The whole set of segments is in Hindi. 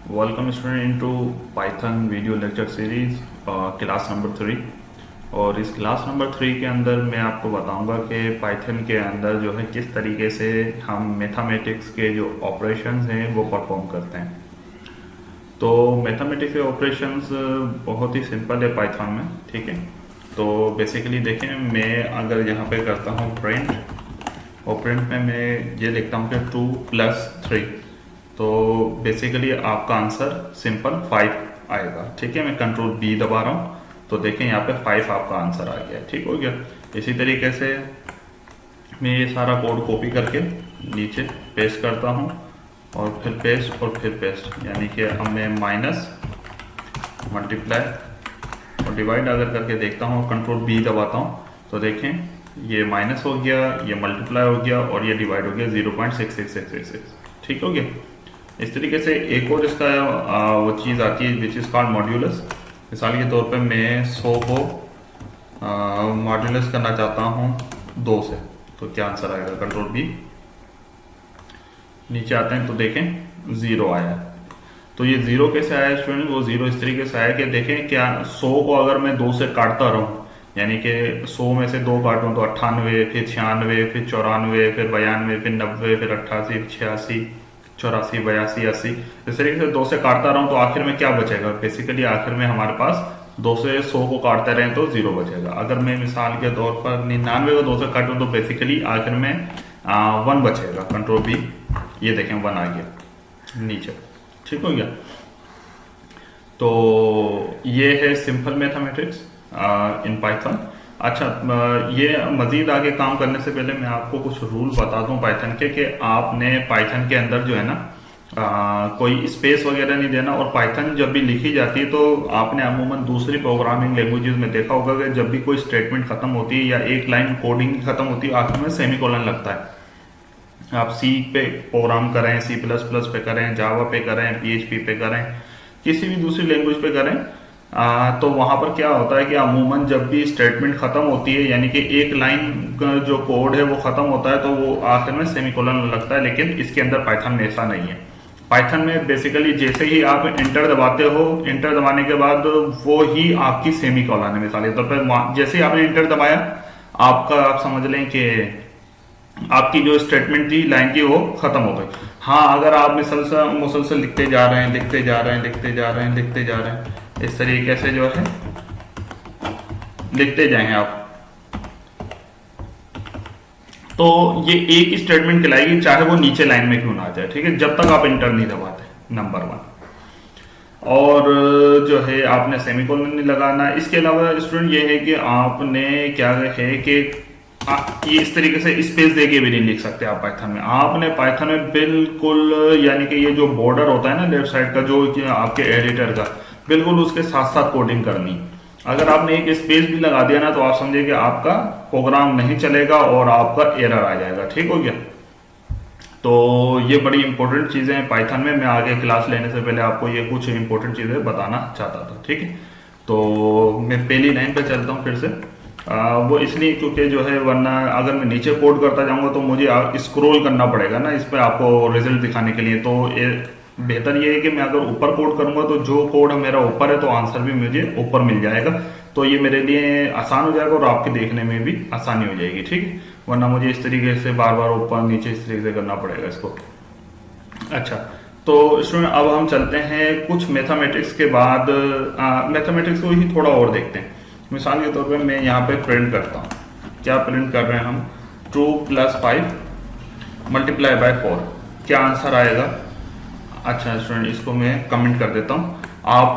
Welcome student into Python video lecture series class number 3। और इस क्लास नंबर 3 के अंदर मैं आपको बताऊंगा कि पाइथन के अंदर जो है किस तरीके से हम मैथमेटिक्स के जो ऑपरेशंस हैं वो परफॉर्म करते हैं। तो मैथमेटिक्स के ऑपरेशंस बहुत ही सिंपल है पाइथन में, ठीक है। तो बेसिकली देखें, मैं अगर यहाँ पे करता हूँ प्रिंट, और प्रिंट में मैं ये लिखता हूँ कि 2 + 3, तो बेसिकली आपका आंसर सिंपल 5 आएगा, ठीक है। मैं कंट्रोल B दबा रहा हूँ तो देखें यहाँ पे 5 आपका आंसर आ गया, ठीक हो गया। इसी तरीके से मैं ये सारा कोड कॉपी करके नीचे पेस्ट करता हूँ और फिर पेस्ट और फिर पेस्ट, यानी कि अब मैं माइनस, मल्टीप्लाई और डिवाइड अगर करके देखता हूँ, कंट्रोल B दबाता हूँ तो देखें ये माइनस हो गया, ये मल्टीप्लाई हो गया और ये डिवाइड हो गया 0.66666, ठीक हो गया। इस तरीके से एक और इसका वो चीज़ आती है विच इज़ कॉल्ड मॉड्यूलस। मिसाल के तौर पे मैं 100 को मॉड्यूलस करना चाहता हूँ 2 से, तो क्या आंसर आएगा, कंट्रोल B। नीचे आते हैं तो देखें 0 आया। तो ये 0 कैसे आया स्टूडेंट, वो 0 इस तरीके से आया कि देखें क्या 100 को अगर मैं 2 से काटता रहूँ, यानी कि 100 में से 2 काटूँ तो 98, फिर 96, फिर 94, फिर 92, फिर 90, फिर 88, 86, 84, 82, 80, इस तरीके से 2 से काटता रहूं तो आखिर में क्या बचेगा। बेसिकली आखिर में हमारे पास 2 से 100 को काटते रहें तो 0 बचेगा। अगर मैं मिसाल के तौर पर 99 को 2 से काटूं तो बेसिकली आखिर में 1 बचेगा, कंट्रोल B। ये देखें 1 आ गया नीचे, ठीक हो गया। तो ये है सिंपल मैथमेटिक्स इन पाइथन। अच्छा, ये मजीद आगे काम करने से पहले मैं आपको कुछ रूल बता दूं पाइथन के, कि आपने पाइथन के अंदर जो है ना कोई स्पेस वगैरह नहीं देना। और पाइथन जब भी लिखी जाती है तो आपने अमूमन दूसरी प्रोग्रामिंग लैंग्वेजेस में देखा होगा कि जब भी कोई स्टेटमेंट खत्म होती है या एक लाइन कोडिंग खत्म होती है, आखिर में सेमीकोलन लगता है। आप C पे प्रोग्राम करें, C++ पे करें, जावा पे करें, PHP पे करें, किसी भी दूसरी लैंग्वेज पे करें, तो वहां पर क्या होता है कि अमूमन जब भी स्टेटमेंट खत्म होती है, यानी कि एक लाइन का जो कोड है वो खत्म होता है, तो वो आखिर में सेमीकोलन लगता है। लेकिन इसके अंदर पाइथन में ऐसा नहीं है। पाइथन में बेसिकली जैसे ही आप इंटर दबाते हो, इंटर दबाने के बाद वो ही आपकी सेमीकोलन है। मिसाल के तौर पर जैसे ही आपने इंटर दबाया, आपका आप समझ लें कि आपकी जो स्टेटमेंट थी लाइन की वो खत्म हो गई। हाँ, अगर आप मुसलसल लिखते जा रहे हैं, लिखते जा रहे हैं, लिखते जा रहे हैं, लिखते जा रहे हैं, इस तरीके से जो है लिखते जाएंगे आप, तो ये एक स्टेटमेंट कहलाएगी, चाहे वो नीचे लाइन में क्यों ना आ जाए, ठीक है, जब तक आप इंटर नहीं दबाते, नंबर 1। और जो है आपने सेमीकोलन नहीं लगाना। इसके अलावा स्टूडेंट ये है कि आपने क्या है कि ये इस तरीके से स्पेस देके भी नहीं लिख सकते आप पाइथन में। आपने पाइथन में बिल्कुल, यानी कि ये जो बॉर्डर होता है ना लेफ्ट साइड का, जो आपके एडिटर का, बिल्कुल उसके साथ साथ कोडिंग करनी। अगर आपने एक स्पेस भी लगा दिया ना तो आप समझिए कि आपका प्रोग्राम नहीं चलेगा और आपका एरर आ जाएगा, ठीक हो गया। तो ये बड़ी इंपॉर्टेंट चीजें हैं पाइथन में। मैं आगे क्लास लेने से पहले आपको ये कुछ इंपॉर्टेंट चीजें बताना चाहता था, ठीक है। तो मैं पहली लाइन पे चलता हूँ फिर से। वो इसलिए क्योंकि जो है, वरना अगर मैं नीचे कोड करता जाऊंगा तो मुझे स्क्रॉल करना पड़ेगा ना इस पे आपको रिजल्ट दिखाने के लिए। तो बेहतर ये है कि मैं अगर ऊपर कोड करूंगा तो जो कोड मेरा ऊपर है तो आंसर भी मुझे ऊपर मिल जाएगा, तो ये मेरे लिए आसान हो जाएगा और आपके देखने में भी आसानी हो जाएगी, ठीक है। वरना मुझे इस तरीके से बार बार ऊपर नीचे इस तरीके से करना पड़ेगा इसको। अच्छा, तो स्टूडेंट अब हम चलते हैं कुछ मैथमेटिक्स के बाद, मैथमेटिक्स को ही थोड़ा और देखते हैं। मिसाल के तौर पे मैं यहाँ पे प्रिंट करता हूँ, क्या प्रिंट कर रहे हैं हम, 2 + 5 × 4, क्या आंसर आएगा। अच्छा स्टूडेंट, इसको मैं कमेंट कर देता हूँ। आप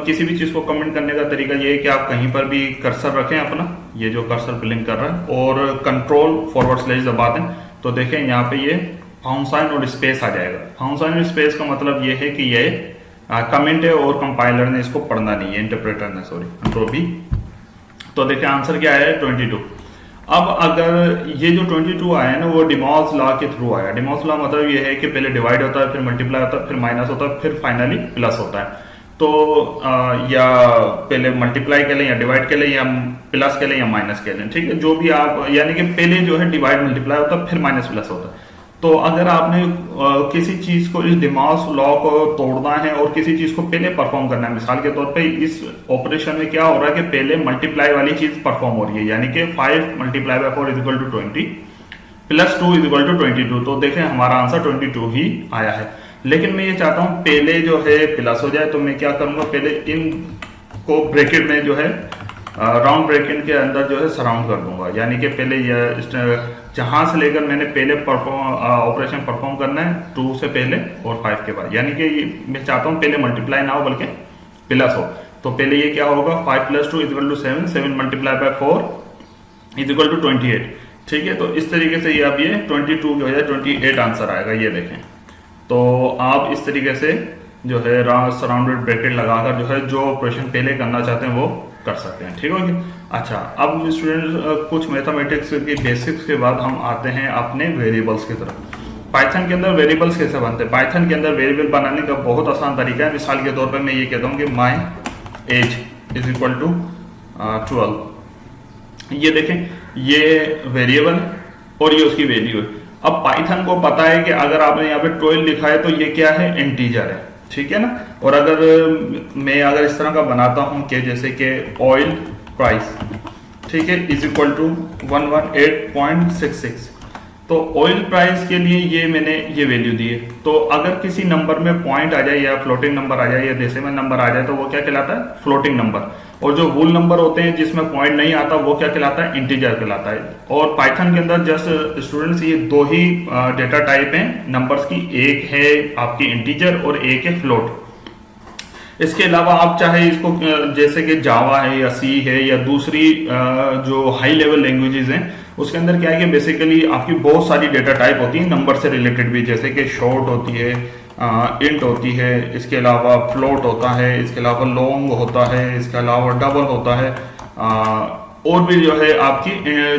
किसी भी चीज को कमेंट करने का तरीका ये है कि आप कहीं पर भी कर्सर रखें अपना, ये जो कर्सर ब्लिंक कर रहा है, और कंट्रोल// दबा दें, तो देखें यहाँ पे ये फाउंड और स्पेस आ जाएगा। फाउंड और स्पेस का मतलब ये है कि ये कमेंट है और कंपाइलर ने इसको पढ़ना नहीं है, इंटरप्रेटर ने, सॉरी, कंट्रोल B। तो देखिए आंसर क्या है, 22। अब अगर ये जो 22 आया है ना, वो डिमॉस लॉ के थ्रू आया। डिमॉस लॉ मतलब ये है कि पहले डिवाइड होता है, फिर मल्टीप्लाई होता है, फिर माइनस होता है, फिर फाइनली प्लस होता है। तो या पहले मल्टीप्लाई के लें या डिवाइड के लें या प्लस के लें या माइनस के लें, ठीक है, जो भी आप, यानी कि पहले जो है डिवाइड मल्टीप्लाई होता है, फिर माइनस प्लस होता है। तो अगर आपने किसी चीज को, इस डिमॉस लॉ को तोड़ना है और किसी चीज को पहले परफॉर्म करना है, मिसाल के तौर पे इस ऑपरेशन में क्या हो रहा है कि पहले मल्टीप्लाई वाली चीज परफॉर्म हो रही है, यानी कि 5 multiply by 4 is equal to 20 plus 2 is equal to 22। तो देखें हमारा आंसर 22 ही आया है। लेकिन मैं ये चाहता हूं पहले जो है प्लस हो जाए, तो मैं क्या करूंगा, पहले इन को ब्रैकेट में जो है राउंड ब्रैकेट के अंदर जो है सराउंड कर दूंगा, यानी कि पहले जहां से लेकर मैंने पहले ऑपरेशन परफॉर्म करना है 2 से पहले और 5 के बाद, यानी कि मैं चाहता हूं पहले मल्टीप्लाई ना हो बल्कि प्लस हो। तो पहले ये क्या होगा, 5 plus 2 is equal to 7, 7 multiply by 4 is equal to 28। ठीक है, तो इस तरीके से ये अब ये 22 की बजाय 28 आंसर आएगा, ये देखें। तो आप इस तरीके से जो है सराउंडेड ब्रैकेट लगाकर जो है जो ऑपरेशन पहले करना चाहते हैं वो कर सकते हैं। ठीक है जी। अच्छा, अब स्टूडेंट कुछ मैथमेटिक्स की बेसिक्स के बाद हम आते हैं अपने वेरिएबल्स की तरफ। पाइथन के अंदर वेरिएबल्स कैसे बनते हैं? पाइथन के अंदर वेरिएबल बनाने का बहुत आसान तरीका है। मिसाल के तौर पर मैं ये कहता हूँ कि my age is equal to 12। ये देखें, ये वेरिएबल और ये उसकी वैल्यू है। अब पाइथन को पता है कि अगर आपने यहाँ पे 12 लिखा है तो ये क्या है, इंटीजर है। ठीक है ना। और अगर मैं इस तरह का बनाता हूं कि जैसे कि ऑयल प्राइस, ठीक है, इज इक्वल टू 118.66, तो ऑयल प्राइस के लिए ये मैंने ये वैल्यू दी है। तो अगर किसी नंबर में पॉइंट आ जाए या फ्लोटिंग नंबर आ जाए या डेसिमल नंबर आ जाए तो वो क्या कहलाता है, फ्लोटिंग नंबर। और जो होल नंबर होते हैं जिसमें पॉइंट नहीं आता वो क्या कहलाता है, इंटीजर कहलाता है। और पाइथन के अंदर जस्ट स्टूडेंट्स ये 2 ही डेटा टाइप हैं नंबर्स की, एक है आपकी इंटीजर और एक है फ्लोट। इसके अलावा आप चाहे इसको जैसे कि जावा है या सी है या दूसरी जो हाई लेवल लैंग्वेजेस हैं उसके अंदर क्या है कि बेसिकली आपकी बहुत सारी डेटा टाइप होती है नंबर से रिलेटेड भी, जैसे कि शॉर्ट होती है, इंट होती है, इसके अलावा फ्लोट होता है, इसके अलावा लॉन्ग होता है, इसके अलावा डबल होता है, और भी जो है आपकी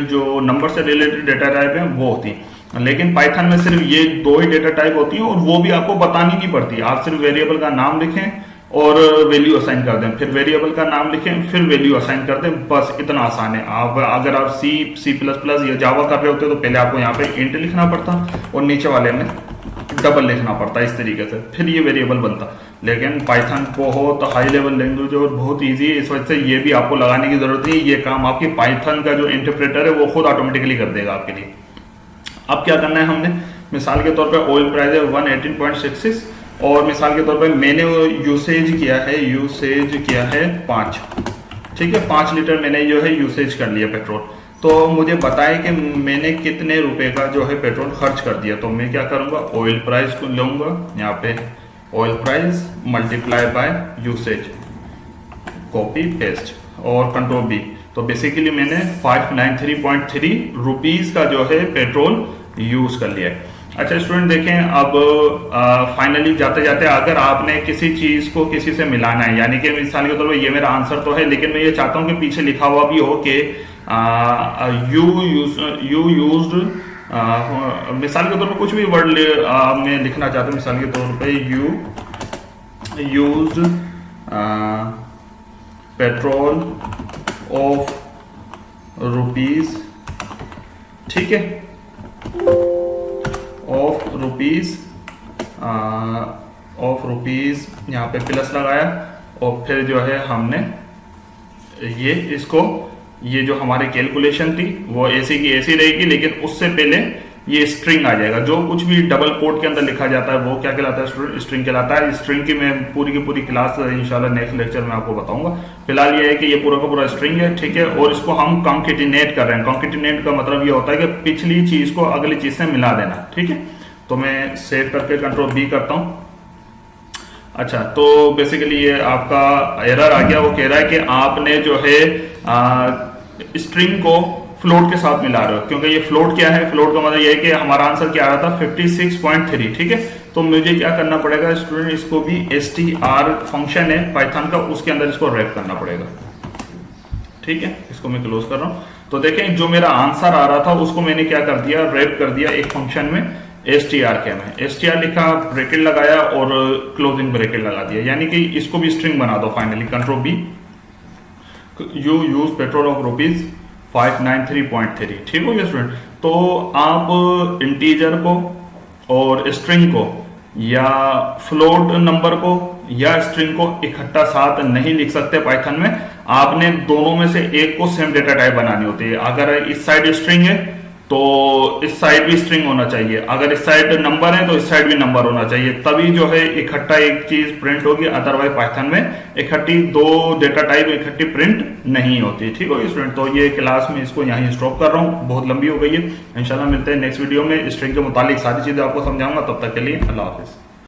जो नंबर से रिलेटेड डेटा टाइप है वो होती है। लेकिन पाइथन में सिर्फ ये 2 ही डेटा टाइप होती है और वो भी आपको बतानी नहीं पड़ती। आप सिर्फ वेरिएबल का नाम लिखें और वैल्यू असाइन कर दें, फिर वेरिएबल का नाम लिखें फिर वैल्यू असाइन कर दें, बस इतना आसान है। आप अगर आप सी प्लस प्लस या जावा कर रहे होते तो पहले आपको यहाँ पे इंट लिखना पड़ता और नीचे वाले में डबल लिखना पड़ता, इस तरीके से फिर ये वेरिएबल बनता। लेकिन पाइथन बहुत हाई लेवल लैंग्वेज और बहुत ईजी है, इस वजह से ये भी आपको लगाने की जरूरत नहीं। ये काम आपकी पाइथन का जो इंटरप्रेटर है वो खुद ऑटोमेटिकली कर देगा आपके लिए। अब क्या करना है हमने, मिसाल के तौर पर ऑयल प्राइस है 118.66 और मिसाल के तौर पर मैंने यूसेज किया है 5। ठीक है, 5 लीटर मैंने जो है यूसेज कर लिया पेट्रोल। तो मुझे बताए कि मैंने कितने रुपए का जो है पेट्रोल खर्च कर दिया। तो मैं क्या करूंगा, ऑयल प्राइस को लूंगा, यहाँ पे oil price multiply by usage, copy paste और कंट्रोल बी। तो बेसिकली मैंने 593.3 रुपीज का जो है पेट्रोल यूज कर लिया है। अच्छा स्टूडेंट देखें, अब फाइनली जाते जाते अगर आपने किसी चीज को किसी से मिलाना है, यानी कि मिसाल के तौर पर ये मेरा आंसर तो है लेकिन मैं ये चाहता हूं कि पीछे लिखा हुआ भी हो कि यू यूज्ड, मिसाल के तौर पर कुछ भी वर्ड मैं लिखना चाहता हूं, मिसाल के तौर पे you used petrol of rupees, ठीक है, ऑफ रुपीज यहाँ पे प्लस लगाया और फिर जो है हमने ये जो हमारी कैलकुलेशन थी वो ऐसी की ऐसी रहेगी, लेकिन उससे पहले ये स्ट्रिंग आ जाएगा। जो कुछ भी डबल कोट के अंदर लिखा जाता है वो क्या कहलाता है स्टूडेंट, स्ट्रिंग कहलाता है। स्ट्रिंग की मैं पूरी की पूरी क्लास इंशाल्लाह नेक्स्ट लेक्चर में आपको बताऊंगा। फिलहाल ये है कि ये पूरा का पूरा स्ट्रिंग है, ठीक है, और इसको हम कॉन्केटिनेट कर रहे हैं। कॉन्केटिनेट का मतलब ये होता है कि पिछली चीज को अगली चीज से मिला देना, ठीक है। तो मैं सेव करके कंट्रोल बी करता हूं। अच्छा, तो बेसिकली ये आपका एरर आ गया, वो कह रहा है कि आपने जो है स्ट्रिंग को फ्लोट के साथ मिला रहे हो, क्योंकि ये फ्लोट क्या है, फ्लोट का मतलब ये है कि हमारा आंसर क्या आ रहा था 56.3, ठीक है। तो मुझे क्या करना पड़ेगा स्टूडेंट, इसको भी str फंक्शन है पाइथन का, उसके अंदर इसको रैप करना पड़ेगा, ठीक है। इसको मैं क्लोज कर रहा हूं। तो देखें जो मेरा आंसर आ रहा था उसको मैंने क्या कर दिया, रैप कर दिया एक फंक्शन में str के में। str लिखा, ब्रैकेट लगाया और क्लोजिंग ब्रैकेट लगा दिया, यानी कि इसको भी स्ट्रिंग बना दो। Finally control B, you use petrol of rupees 593.3, ठीक हो गया स्टूडेंट। तो आप इंटीजर को और स्ट्रिंग को या फ्लोट नंबर को या स्ट्रिंग को इकट्ठा साथ नहीं लिख सकते पाइथन में। आपने दोनों में से एक को सेम डेटा टाइप बनानी होती है। अगर इस साइड स्ट्रिंग है तो इस साइड भी स्ट्रिंग होना चाहिए, अगर इस साइड नंबर है तो इस साइड भी नंबर होना चाहिए, तभी जो है इकट्ठा एक चीज प्रिंट होगी। अदरवाइज पाइथन में इकट्ठी दो डेटा टाइप इकट्ठी प्रिंट नहीं होती। ठीक होगी स्टूडेंट, तो ये क्लास में इसको यहाँ स्टॉप कर रहा हूँ, बहुत लंबी हो गई है। इंशाल्लाह मिलते हैं नेक्स्ट वीडियो में, स्ट्रिंग के मुतालिक सारी चीजें आपको समझाऊंगा। तब तक के लिए अल्लाह हाफिज।